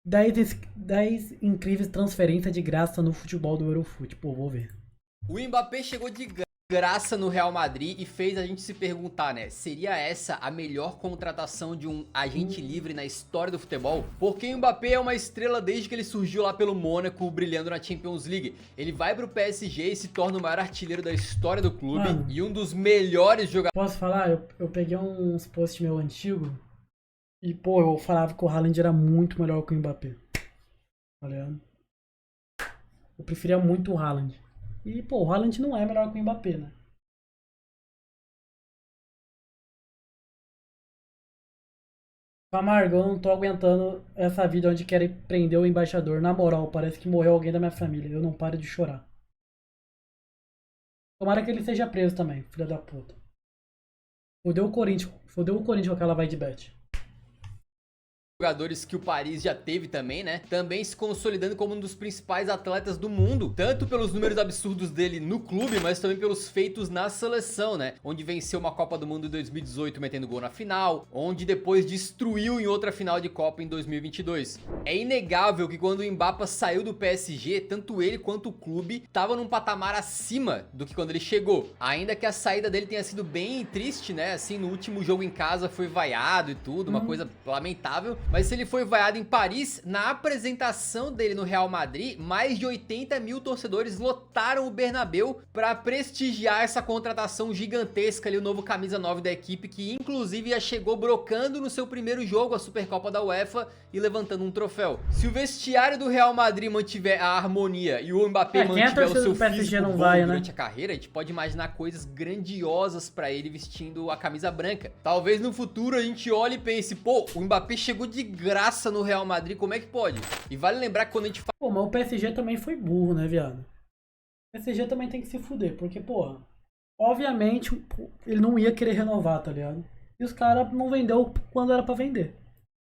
10 incríveis transferências de graça no futebol do Eurofoot. Pô, vou ver. O Mbappé chegou de graça no Real Madrid e fez a gente se perguntar, né? Seria essa a melhor contratação de um agente livre na história do futebol? Porque o Mbappé é uma estrela desde que ele surgiu lá pelo Mônaco, brilhando na Champions League. Ele vai pro PSG e se torna o maior artilheiro da história do clube. Mano, e um dos melhores jogadores. Posso falar? Eu peguei uns posts meu antigo e, pô, eu falava que o Haaland era muito melhor que o Mbappé. Tá ligado? Eu preferia muito o Haaland. E, pô, o Haaland não é melhor que o Mbappé, né? Camargo, eu não tô aguentando essa vida onde querem prender o embaixador. Na moral, parece que morreu alguém da minha família. Eu não paro de chorar. Tomara que ele seja preso também, filha da puta. Fodeu o Corinthians. Fodeu o Corinthians com aquela vai de bet. Jogadores que o Paris já teve também, né? Também se consolidando como um dos principais atletas do mundo. Tanto pelos números absurdos dele no clube, mas também pelos feitos na seleção, né? Onde venceu uma Copa do Mundo em 2018 metendo gol na final. Onde depois destruiu em outra final de Copa em 2022. É inegável que quando o Mbappé saiu do PSG, tanto ele quanto o clube estavam num patamar acima do que quando ele chegou. Ainda que a saída dele tenha sido bem triste, né? Assim, no último jogo em casa foi vaiado e tudo, uma coisa lamentável. Mas se ele foi vaiado em Paris, na apresentação dele no Real Madrid, mais de 80 mil torcedores lotaram o Bernabéu para prestigiar essa contratação gigantesca ali, o novo camisa 9 da equipe, que inclusive já chegou brocando no seu primeiro jogo, a Supercopa da UEFA, e levantando um troféu. Se o vestiário do Real Madrid mantiver a harmonia e o Mbappé mantiver o seu físico bom durante a carreira, a gente pode imaginar coisas grandiosas para ele vestindo a camisa branca. Talvez no futuro a gente olhe e pense, pô, o Mbappé chegou de graça no Real Madrid, como é que pode? E vale lembrar que quando a gente fala... Pô, mas o PSG também foi burro, né, viado? O PSG também tem que se fuder, porque, porra, obviamente ele não ia querer renovar, tá ligado? E os caras não vendeu quando era pra vender.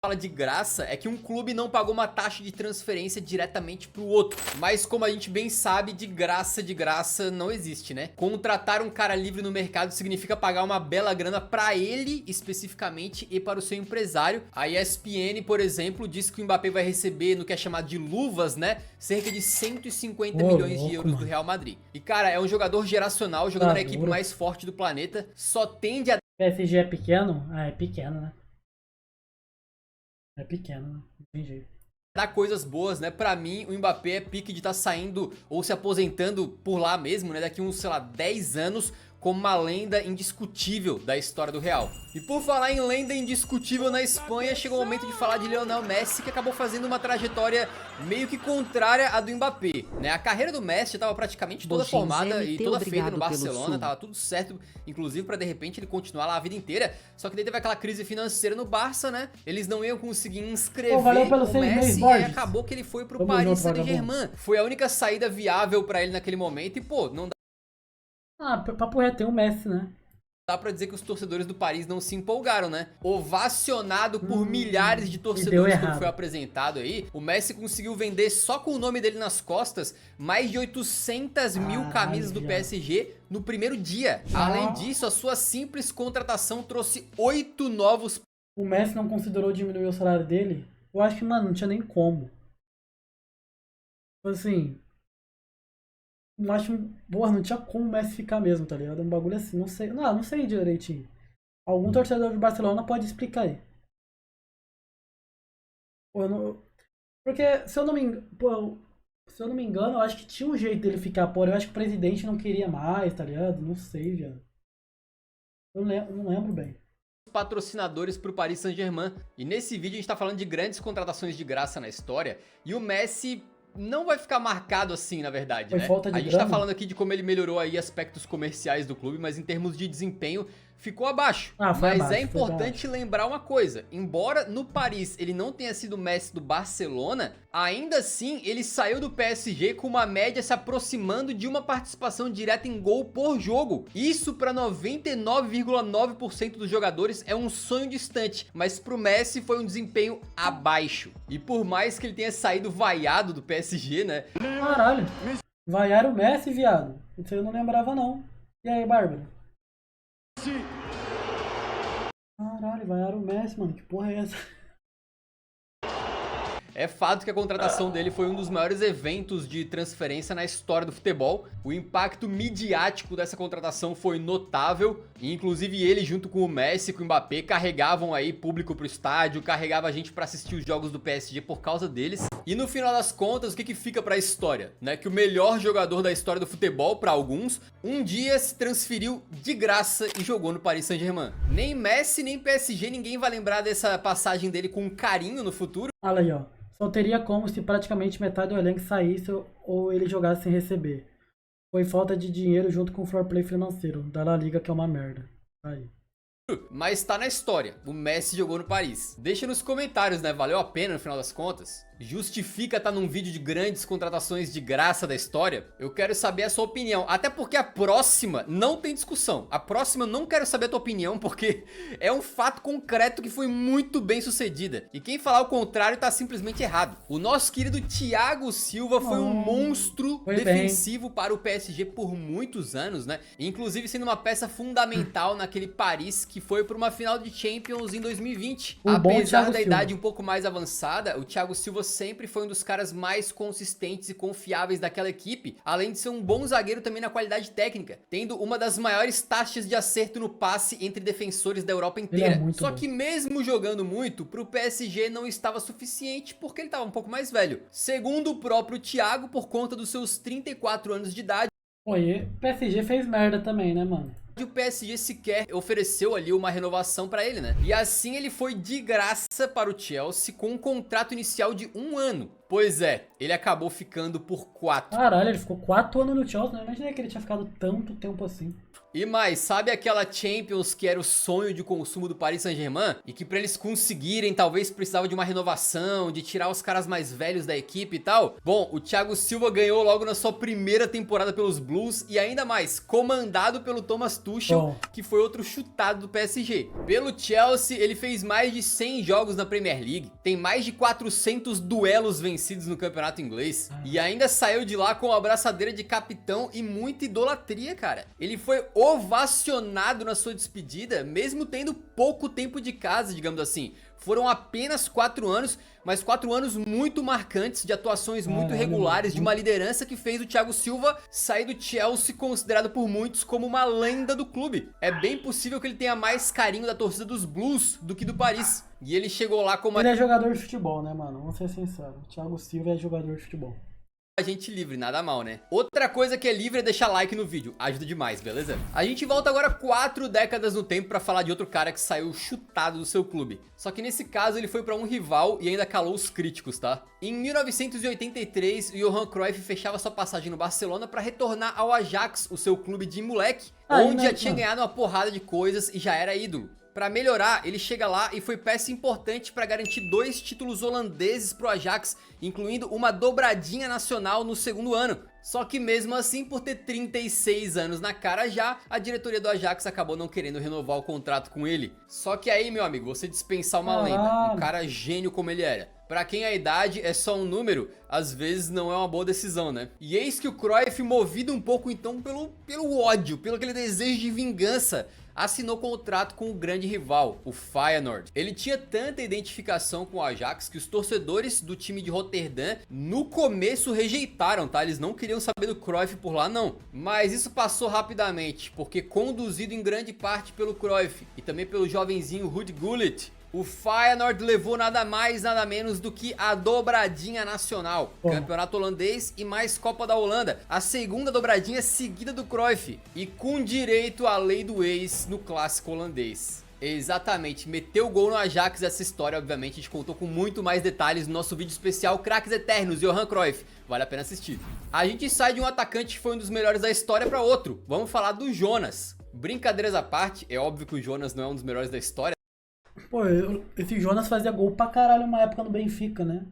Fala de graça é que um clube não pagou uma taxa de transferência diretamente pro outro. Mas como a gente bem sabe, de graça não existe, né? Contratar um cara livre no mercado significa pagar uma bela grana pra ele especificamente e para o seu empresário. A ESPN, por exemplo, diz que o Mbappé vai receber no que é chamado de luvas, né? Cerca de 150 milhões de euros do Real Madrid. E cara, é um jogador geracional, jogando na equipe mais forte do planeta. Só tende a... PSG é pequeno? Ah, é pequeno, né? É pequeno, né? Não tem jeito. Dá coisas boas, né? Pra mim, o Mbappé é pique de estar saindo ou se aposentando por lá mesmo, né? Daqui uns, sei lá, 10 anos, como uma lenda indiscutível da história do Real. E por falar em lenda indiscutível na Espanha, chegou o momento de falar de Lionel Messi, que acabou fazendo uma trajetória meio que contrária à do Mbappé, né? A carreira do Messi estava praticamente toda formada e toda feita no Barcelona, tava tudo certo, inclusive pra de repente ele continuar lá a vida inteira, só que daí teve aquela crise financeira no Barça, né? Eles não iam conseguir inscrever o Messi e acabou que ele foi pro Paris Saint-Germain. Foi a única saída viável pra ele naquele momento e, pô, não dá... Ah, papo reto, tem o Messi, né? Dá pra dizer que os torcedores do Paris não se empolgaram, né? Ovacionado por milhares de torcedores quando foi apresentado aí, o Messi conseguiu vender só com o nome dele nas costas mais de 800 mil camisas do PSG no primeiro dia. Além disso, a sua simples contratação trouxe 8 novos... O Messi não considerou diminuir o salário dele? Eu acho que, mano, não tinha nem como. Assim... Eu acho, porra, não tinha como o Messi ficar mesmo, tá ligado? Um bagulho assim, não sei. Não sei direitinho. Algum torcedor do Barcelona pode explicar aí. Pô, porque, se eu não me engano, pô, se eu não me engano, eu acho que tinha um jeito dele ficar, porra. Eu acho que o presidente não queria mais, tá ligado? Não sei, viado. Eu não lembro bem. Patrocinadores pro Paris Saint-Germain. E nesse vídeo a gente tá falando de grandes contratações de graça na história. E o Messi... não vai ficar marcado assim, na verdade, Foi né? falta de a gente grana? tá falando aqui de como ele melhorou aí aspectos comerciais do clube, mas em termos de desempenho ficou abaixo. Mas é importante lembrar uma coisa, embora no Paris ele não tenha sido Messi do Barcelona, ainda assim ele saiu do PSG com uma média se aproximando de uma participação direta em gol por jogo. Isso para 99,9% dos jogadores é um sonho distante, mas pro Messi foi um desempenho abaixo. E por mais que ele tenha saído vaiado do PSG, né? Caralho, vaiaram o Messi, viado. Isso eu não lembrava não. E aí, Bárbara? Caralho, vaiaram o Messi, mano. Que porra é essa? É fato que a contratação dele foi um dos maiores eventos de transferência na história do futebol. O impacto midiático dessa contratação foi notável. E inclusive ele, junto com o Messi e com o Mbappé, carregavam aí público pro estádio, carregava a gente pra assistir os jogos do PSG por causa deles. E no final das contas, o que fica pra história? Né? Que o melhor jogador da história do futebol, pra alguns, um dia se transferiu de graça e jogou no Paris Saint-Germain. Nem Messi, nem PSG, ninguém vai lembrar dessa passagem dele com carinho no futuro. Olha aí, ó. Só teria como se praticamente metade do elenco saísse ou ele jogasse sem receber. Foi falta de dinheiro junto com o fair play financeiro da La Liga, que é uma merda. Aí. Mas tá na história, o Messi jogou no Paris. Deixa nos comentários, né? Valeu a pena no final das contas? Justifica tá num vídeo de grandes contratações de graça da história? Eu quero saber a sua opinião, até porque a próxima não tem discussão. A próxima eu não quero saber a tua opinião, porque é um fato concreto que foi muito bem sucedida. E quem falar o contrário tá simplesmente errado. O nosso querido Thiago Silva foi um monstro defensivo para o PSG por muitos anos, né? Inclusive sendo uma peça fundamental naquele Paris que foi para uma final de Champions em 2020. Apesar da idade um pouco mais avançada, o Thiago Silva sempre foi um dos caras mais consistentes e confiáveis daquela equipe, além de ser um bom zagueiro também na qualidade técnica, tendo uma das maiores taxas de acerto no passe entre defensores da Europa inteira. Só que mesmo jogando muito, pro PSG não estava suficiente porque ele estava um pouco mais velho. Segundo o próprio Thiago, por conta dos seus 34 anos de idade, Oi, o PSG fez merda também, né, mano? o PSG sequer ofereceu ali uma renovação pra ele, né? E assim ele foi de graça para o Chelsea com um contrato inicial de 1 ano. Pois é, ele acabou ficando por 4. Caralho, ele ficou 4 anos no Chelsea, não imaginei que ele tinha ficado tanto tempo assim. E mais, sabe aquela Champions que era o sonho de consumo do Paris Saint-Germain? E que pra eles conseguirem, talvez precisava de uma renovação, de tirar os caras mais velhos da equipe e tal? Bom, o Thiago Silva ganhou logo na sua primeira temporada pelos Blues e ainda mais, comandado pelo Thomas Tuchel, que foi outro chutado do PSG. Pelo Chelsea, ele fez mais de 100 jogos na Premier League, tem mais de 400 duelos vencidos no campeonato inglês e ainda saiu de lá com a abraçadeira de capitão e muita idolatria, cara. Ele foi ovacionado na sua despedida, mesmo tendo pouco tempo de casa, digamos assim. Foram apenas 4 anos, mas 4 anos muito marcantes, de atuações muito regulares, de uma liderança que fez o Thiago Silva sair do Chelsea, considerado por muitos como uma lenda do clube. É bem possível que ele tenha mais carinho da torcida dos Blues do que do Paris. E ele chegou lá como... Ele é jogador de futebol, né, mano? Vamos ser sinceros. O Thiago Silva é jogador de futebol. Gente livre, nada mal, né? Outra coisa que é livre é deixar like no vídeo, ajuda demais, beleza? A gente volta agora 4 décadas no tempo pra falar de outro cara que saiu chutado do seu clube. Só que nesse caso ele foi pra um rival e ainda calou os críticos, tá? Em 1983, o Johan Cruyff fechava sua passagem no Barcelona pra retornar ao Ajax, o seu clube de moleque, onde já tinha ganhado uma porrada de coisas e já era ídolo. Pra melhorar, ele chega lá e foi peça importante pra garantir 2 títulos holandeses pro Ajax, incluindo uma dobradinha nacional no segundo ano. Só que mesmo assim, por ter 36 anos na cara já, a diretoria do Ajax acabou não querendo renovar o contrato com ele. Só que aí, meu amigo, você dispensar uma lenda, um cara gênio como ele era. Pra quem a idade é só um número, às vezes não é uma boa decisão, né? E eis que o Cruyff, movido um pouco então pelo ódio, pelo aquele desejo de vingança, assinou contrato com o grande rival, o Feyenoord. Ele tinha tanta identificação com o Ajax que os torcedores do time de Roterdã no começo rejeitaram, tá? Eles não queriam saber do Cruyff por lá, não. Mas isso passou rapidamente, porque conduzido em grande parte pelo Cruyff e também pelo jovenzinho Ruud Gullit, o Feyenoord levou nada mais, nada menos do que a dobradinha nacional. Campeonato holandês e mais Copa da Holanda. A segunda dobradinha seguida do Cruyff. E com direito à lei do ex no clássico holandês. Exatamente, meteu o gol no Ajax. Essa história, obviamente, a gente contou com muito mais detalhes no nosso vídeo especial Craques Eternos, Johan Cruyff. Vale a pena assistir. A gente sai de um atacante que foi um dos melhores da história para outro. Vamos falar do Jonas. Brincadeiras à parte, é óbvio que o Jonas não é um dos melhores da história. Pô, esse Jonas fazia gol pra caralho uma época no Benfica, né?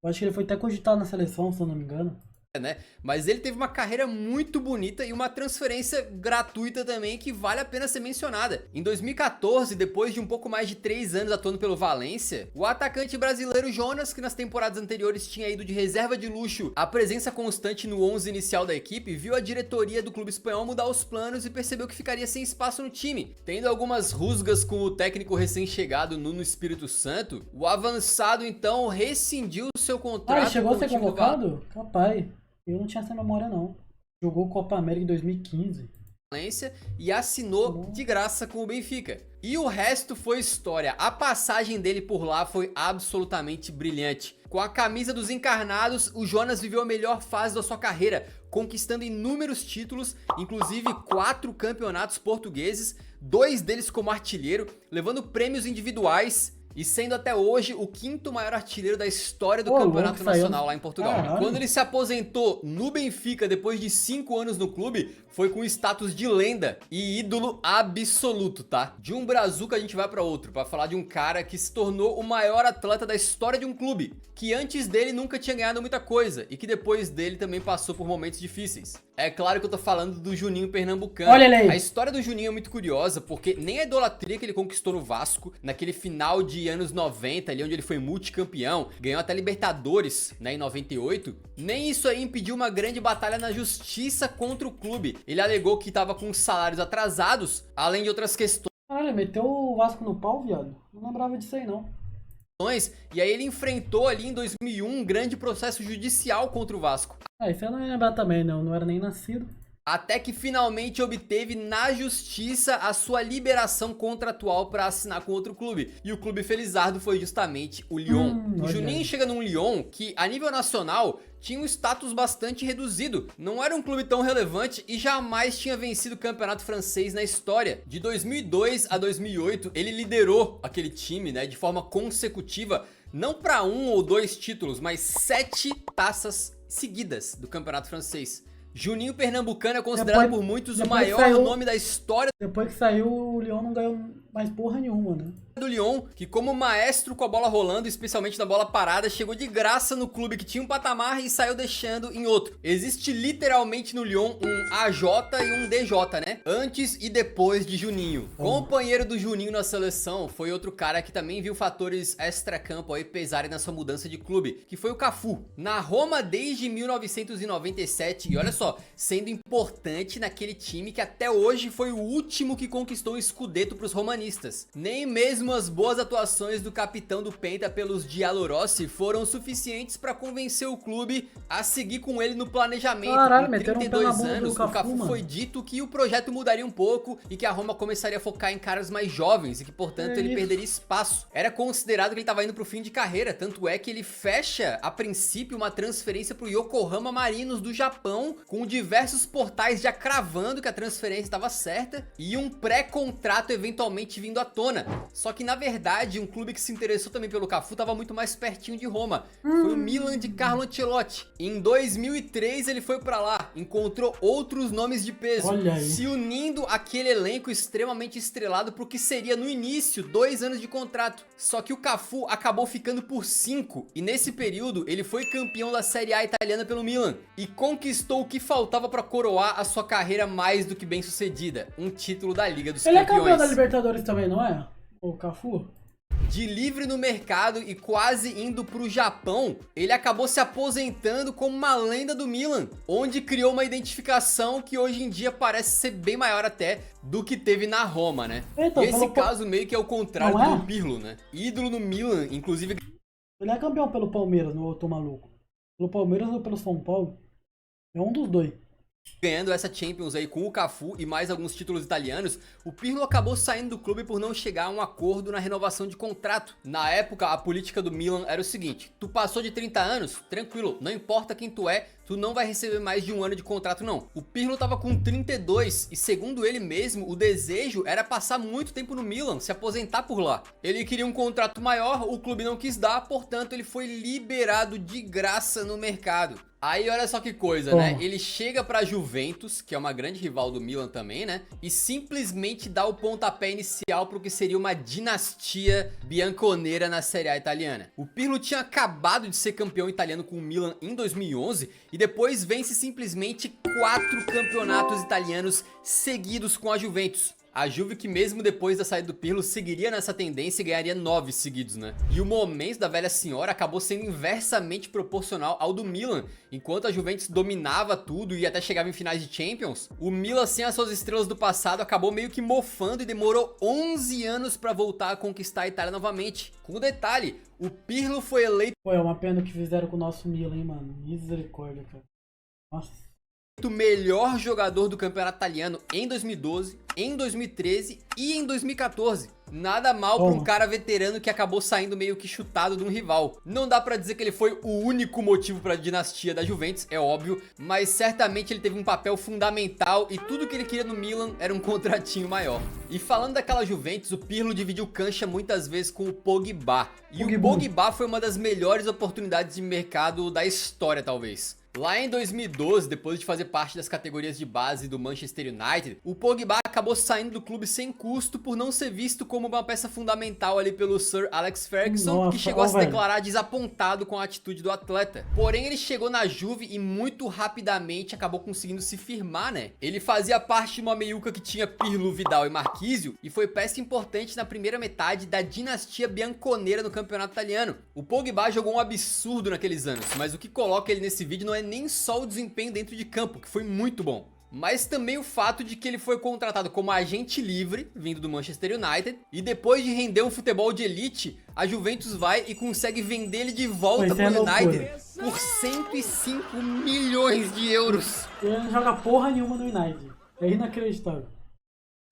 Eu acho que ele foi até cogitado na seleção, se eu não me engano. né? Mas ele teve uma carreira muito bonita e uma transferência gratuita também que vale a pena ser mencionada. Em 2014, depois de um pouco mais de 3 anos atuando pelo Valência, o atacante brasileiro Jonas, que nas temporadas anteriores tinha ido de reserva de luxo à presença constante no 11 inicial da equipe, viu a diretoria do clube espanhol mudar os planos e percebeu que ficaria sem espaço no time. Tendo algumas rusgas com o técnico recém-chegado Nuno Espírito Santo, o avançado então rescindiu seu contrato. Ele chegou a com ser o time do convocado? Capaz. Eu não tinha essa memória, não. Jogou Copa América em 2015. Valência e assinou de graça com o Benfica. E o resto foi história. A passagem dele por lá foi absolutamente brilhante. Com a camisa dos encarnados, o Jonas viveu a melhor fase da sua carreira, conquistando inúmeros títulos, inclusive 4 campeonatos portugueses, 2 deles como artilheiro, levando prêmios individuais e sendo até hoje o 5º maior artilheiro da história do Campeonato Nacional lá em Portugal. Caralho. Quando ele se aposentou no Benfica depois de 5 anos no clube, foi com status de lenda e ídolo absoluto, tá? De um brazuca a gente vai pra outro, pra falar de um cara que se tornou o maior atleta da história de um clube, que antes dele nunca tinha ganhado muita coisa e que depois dele também passou por momentos difíceis. É claro que eu tô falando do Juninho Pernambucano. Olha ele aí. A história do Juninho é muito curiosa, porque nem a idolatria que ele conquistou no Vasco, naquele final de anos 90, ali onde ele foi multicampeão, ganhou até Libertadores, né, em 98, nem isso aí impediu uma grande batalha na justiça contra o clube. Ele alegou que tava com salários atrasados, além de outras questões. Caralho, meteu o Vasco no pau, viado. Não lembrava disso aí, não. E aí ele enfrentou ali em 2001 um grande processo judicial contra o Vasco. Isso eu não ia lembrar também, não. Não era nem nascido. Até que finalmente obteve na justiça a sua liberação contratual para assinar com outro clube. E o clube felizardo foi justamente o Lyon. O Juninho chega num Lyon que, a nível nacional, tinha um status bastante reduzido. Não era um clube tão relevante e jamais tinha vencido o campeonato francês na história. De 2002 a 2008, ele liderou aquele time, né, de forma consecutiva, não para 1 ou 2 títulos, mas 7 taças seguidas do campeonato francês. Juninho Pernambucano é considerado por muitos o maior nome da história. Depois que saiu, o Lyon não ganhou mais porra nenhuma, né? Do Lyon, que como maestro com a bola rolando, especialmente na bola parada, chegou de graça no clube que tinha um patamar e saiu deixando em outro. Existe literalmente no Lyon um AJ e um DJ, né? Antes e depois de Juninho. Companheiro do Juninho na seleção foi outro cara que também viu fatores extra-campo aí pesarem na sua mudança de clube, que foi o Cafu. Na Roma desde 1997, e olha só, sendo importante naquele time que até hoje foi o último que conquistou o Scudetto pros romanistas. Nem mesmo as boas atuações do capitão do Penta pelos Giallorossi foram suficientes para convencer o clube a seguir com ele no planejamento. Caralho, com meteram 32 um anos, Cafu, o Cafu mano. foi dito que o projeto mudaria um pouco e que a Roma começaria a focar em caras mais jovens e que, portanto, ele perderia espaço. Era considerado que ele estava indo pro fim de carreira, tanto é que ele fecha, a princípio, uma transferência pro Yokohama Marinos do Japão, com diversos portais já cravando que a transferência estava certa e um pré-contrato eventualmente vindo à tona. Só que na verdade um clube que se interessou também pelo Cafu estava muito mais pertinho de Roma. Foi o Milan de Carlo Ancelotti. Em 2003 ele foi pra lá, encontrou outros nomes de peso, se unindo àquele elenco extremamente estrelado pro que seria no início 2 anos de contrato. Só que o Cafu acabou ficando por 5 e nesse período ele foi campeão da Série A italiana pelo Milan e conquistou o que faltava pra coroar a sua carreira mais do que bem sucedida, um título da Liga dos Ele Campeões. é campeão da Libertadores também, não é? O Cafu? De livre no mercado e quase indo pro Japão, ele acabou se aposentando como uma lenda do Milan, onde criou uma identificação que hoje em dia parece ser bem maior até do que teve na Roma, né? Então, esse caso meio que é o contrário Não é? do Pirlo, né? Ídolo no Milan, inclusive... Ele é campeão pelo Palmeiras, não eu tô maluco. Pelo Palmeiras ou pelo São Paulo? É um dos dois. Ganhando essa Champions aí com o Cafu e mais alguns títulos italianos, o Pirlo acabou saindo do clube por não chegar a um acordo na renovação de contrato. Na época, a política do Milan era o seguinte: tu passou de 30 anos, tranquilo, não importa quem tu é, tu não vai receber mais de 1 ano de contrato não. O Pirlo tava com 32 e segundo ele mesmo, o desejo era passar muito tempo no Milan, se aposentar por lá. Ele queria um contrato maior, o clube não quis dar, portanto ele foi liberado de graça no mercado. Aí olha só que coisa, né? Ele chega pra Juventus, que é uma grande rival do Milan também, né? E simplesmente dá o pontapé inicial pro que seria uma dinastia bianconeira na Série A italiana. O Pirlo tinha acabado de ser campeão italiano com o Milan em 2011 e e depois vence simplesmente 4 campeonatos italianos seguidos com a Juventus. A Juve que mesmo depois da saída do Pirlo seguiria nessa tendência e ganharia 9 seguidos, né? E o momento da velha senhora acabou sendo inversamente proporcional ao do Milan. Enquanto a Juventus dominava tudo e até chegava em finais de Champions, o Milan sem as suas estrelas do passado acabou meio que mofando e demorou 11 anos pra voltar a conquistar a Itália novamente. Com um detalhe, o Pirlo foi eleito... Pô, é uma pena que fizeram com o nosso Milan, hein, mano. Misericórdia, cara. Nossa. O melhor jogador do campeonato italiano em 2012, em 2013 e em 2014. Nada mal para um cara veterano que acabou saindo meio que chutado de um rival. Não dá pra dizer que ele foi o único motivo para a dinastia da Juventus, é óbvio, mas certamente ele teve um papel fundamental e tudo que ele queria no Milan era um contratinho maior. E falando daquela Juventus, o Pirlo dividiu cancha muitas vezes com o Pogba. E o Pogba foi uma das melhores oportunidades de mercado da história, talvez. Lá em 2012, depois de fazer parte das categorias de base do Manchester United, o Pogba acabou saindo do clube sem custo por não ser visto como uma peça fundamental ali pelo Sir Alex Ferguson, que chegou a se declarar desapontado com a atitude do atleta. Porém, ele chegou na Juve e muito rapidamente acabou conseguindo se firmar, né? Ele fazia parte de uma meiuca que tinha Pirlo, Vidal e Marquisio e foi peça importante na primeira metade da dinastia bianconera no campeonato italiano. O Pogba jogou um absurdo naqueles anos, mas o que coloca ele nesse vídeo não é nem só o desempenho dentro de campo, que foi muito bom, mas também o fato de que ele foi contratado como agente livre, vindo do Manchester United, e depois de render um futebol de elite, a Juventus vai e consegue vender ele de volta pro United por 105 milhões de euros. Ele não joga porra nenhuma no United, é inacreditável.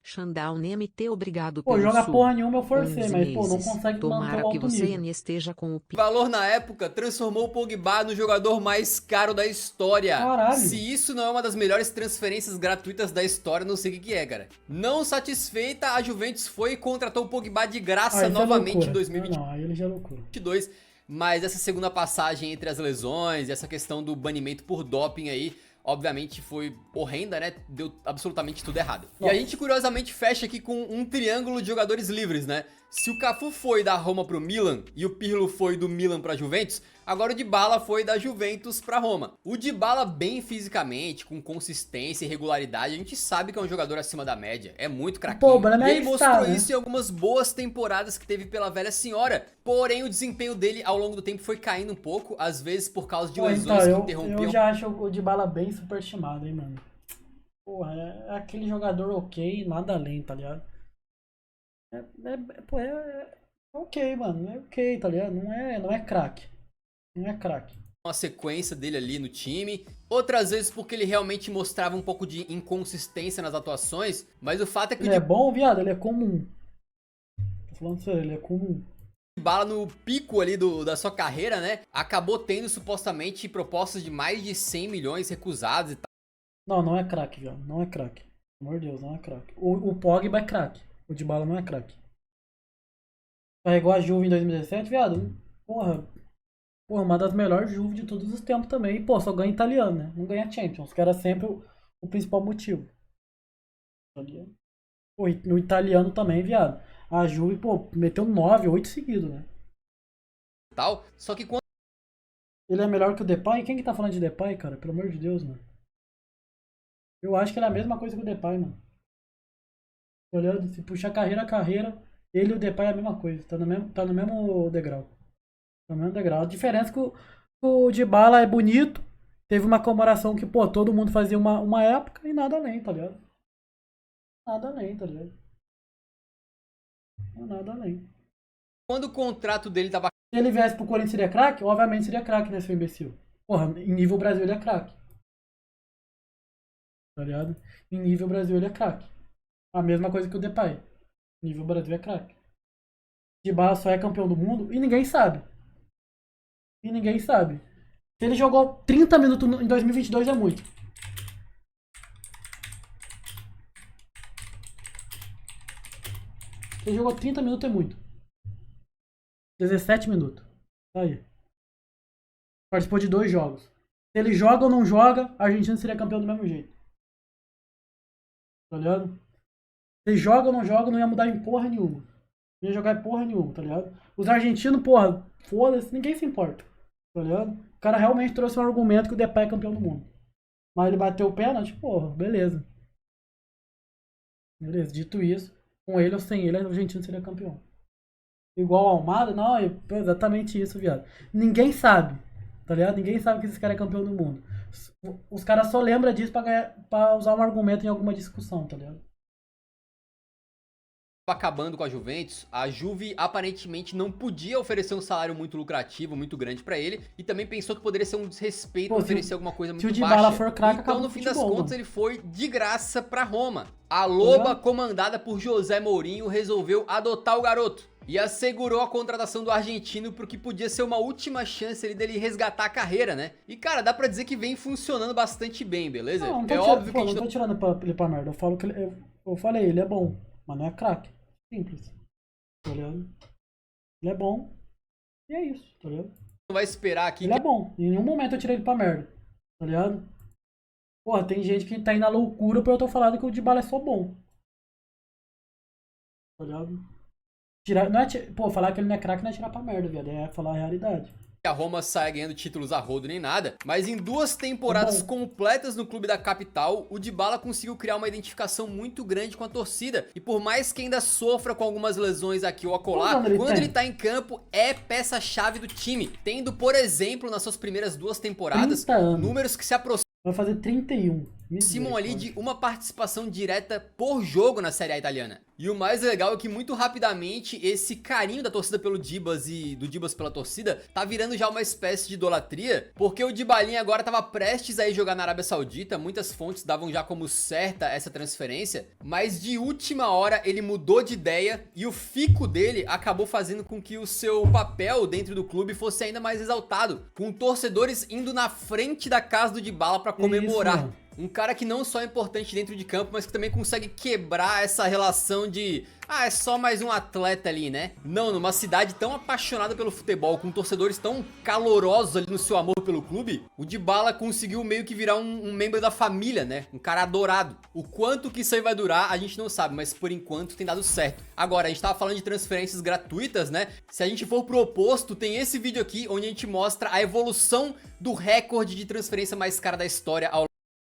Xandão NMT, obrigado pô, pelo joga sub. porra nenhuma, eu forcei, mas pô, não consegue Tomara manter o que alto você nível. esteja com o O valor na época transformou o Pogba no jogador mais caro da história. Caralho. Se isso não é uma das melhores transferências gratuitas da história, não sei o que é, cara. Não satisfeita, a Juventus foi e contratou o Pogba de graça novamente em 2022. Não, aí ele já é loucura. Mas essa segunda passagem entre as lesões e essa questão do banimento por doping aí, obviamente foi horrenda, né? Deu absolutamente tudo errado. E a gente curiosamente fecha aqui com um triângulo de jogadores livres, né? Se o Cafu foi da Roma pro Milan e o Pirlo foi do Milan pra Juventus, agora o Dybala foi da Juventus pra Roma. O Dybala bem fisicamente, com consistência e regularidade, a gente sabe que é um jogador acima da média, é muito craquinho. E ele mostrou isso em algumas boas temporadas que teve pela velha senhora. Porém, o desempenho dele ao longo do tempo foi caindo um pouco, às vezes por causa de lesões que interrompiam. Eu já acho o Dybala bem superestimado, hein, mano. Porra, é aquele jogador ok, nada além, tá ligado? É ok, mano, é ok, tá ligado? Não é craque. Não é craque. Uma sequência dele ali no time, outras vezes porque ele realmente mostrava um pouco de inconsistência nas atuações, mas o fato é que ele é bom, viado, ele é comum. Tô falando sério, ele é comum. Dybala no pico ali da sua carreira, né, acabou tendo supostamente propostas de mais de 100 milhões recusadas e tal. Não é craque, viado, não é craque. Pelo amor de Deus, não é craque. O Pogba é craque, o Dybala não é craque. Carregou a Juve em 2017, viado, porra, uma das melhores Juve de todos os tempos também. E, pô, só ganha italiano, né? Não ganha Champions, que era sempre o principal motivo. Pô, no italiano também, viado. A Juve, pô, meteu 9, 8 seguidos, né? Tal. Só que quando ele é melhor que o Depay? Quem que tá falando de Depay, cara? Pelo amor de Deus, mano. Eu acho que ele é a mesma coisa que o Depay, mano. Olhando, se puxar carreira a carreira, ele e o Depay é a mesma coisa. Tá no mesmo degrau. A diferença é que o Dybala é bonito, teve uma comemoração que, pô, todo mundo fazia uma época e nada além, tá ligado? Nada além, tá ligado? Nada além. Quando o contrato dele tava... Se ele viesse pro Corinthians seria craque? Obviamente seria craque, né, seu imbecil? Porra, em nível Brasil ele é craque. Tá ligado? Em nível Brasil ele é craque. A mesma coisa que o Depay. Em nível Brasil é craque. Dybala só é campeão do mundo e ninguém sabe. Se ele jogou 30 minutos em 2022 é muito. Se ele jogou 30 minutos é muito. 17 minutos. Tá aí. Participou de 2 jogos. Se ele joga ou não joga, a Argentina seria campeão do mesmo jeito. Tá ligado? Se ele joga ou não joga, não ia mudar em porra nenhuma. Não ia jogar em porra nenhuma, tá ligado? Os argentinos, porra, foda-se, ninguém se importa. Tá ligado? O cara realmente trouxe um argumento que o Depay é campeão do mundo. Mas ele bateu o pênalti, porra, beleza. Beleza, dito isso, com ele ou sem ele, a Argentina seria campeão. Igual o Almada, não, é exatamente isso, viado. Ninguém sabe, tá ligado? Ninguém sabe que esse cara é campeão do mundo. Os caras só lembram disso pra usar um argumento em alguma discussão, tá ligado? Acabando com a Juventus, a Juve aparentemente não podia oferecer um salário muito lucrativo, muito grande pra ele, e também pensou que poderia ser um desrespeito oferecer alguma coisa muito baixa. Se o Dybala for craque, então no fim das contas ele foi de graça pra Roma. A Loba, comandada por José Mourinho, resolveu adotar o garoto e assegurou a contratação do argentino porque podia ser uma última chance ali dele resgatar a carreira, né? E cara, dá pra dizer que vem funcionando bastante bem, beleza? Não óbvio que a gente não tô tirando ele pra merda, eu falo que eu falei, ele é bom, mas não é craque. Simples, tá ligado? Ele é bom e é isso, tá ligado? Não vai esperar aqui. Ele é bom, em nenhum momento eu tirei ele pra merda, tá ligado? Porra, tem gente que tá indo na loucura por eu tô falando que o Dybala é só bom, tá ligado? Não é, pô, falar que ele não é craque não é tirar pra merda, viado, é falar a realidade. A Roma sai ganhando títulos a rodo nem nada, mas em 2 temporadas completas no clube da capital, o Dybala conseguiu criar uma identificação muito grande com a torcida, e por mais que ainda sofra com algumas lesões aqui ou acolá, quando ele tá em campo é peça-chave do time, tendo, por exemplo, nas suas primeiras 2 temporadas, números que se aproximam. Vai fazer 31. Simon ali de uma participação direta por jogo na Série A italiana. E o mais legal é que muito rapidamente esse carinho da torcida pelo Dybas e do Dybas pela torcida tá virando já uma espécie de idolatria, porque o Dybalinha agora tava prestes a ir jogar na Arábia Saudita, muitas fontes davam já como certa essa transferência, mas de última hora ele mudou de ideia e o fico dele acabou fazendo com que o seu papel dentro do clube fosse ainda mais exaltado, com torcedores indo na frente da casa do Dybala pra comemorar. Um cara que não só é importante dentro de campo, mas que também consegue quebrar essa relação de é só mais um atleta ali, né? Não, numa cidade tão apaixonada pelo futebol, com torcedores tão calorosos ali no seu amor pelo clube, o Dybala conseguiu meio que virar um membro da família, né? Um cara adorado. O quanto que isso aí vai durar, a gente não sabe, mas por enquanto tem dado certo. Agora, a gente tava falando de transferências gratuitas, né? Se a gente for pro oposto, tem esse vídeo aqui, onde a gente mostra a evolução do recorde de transferência mais cara da história ao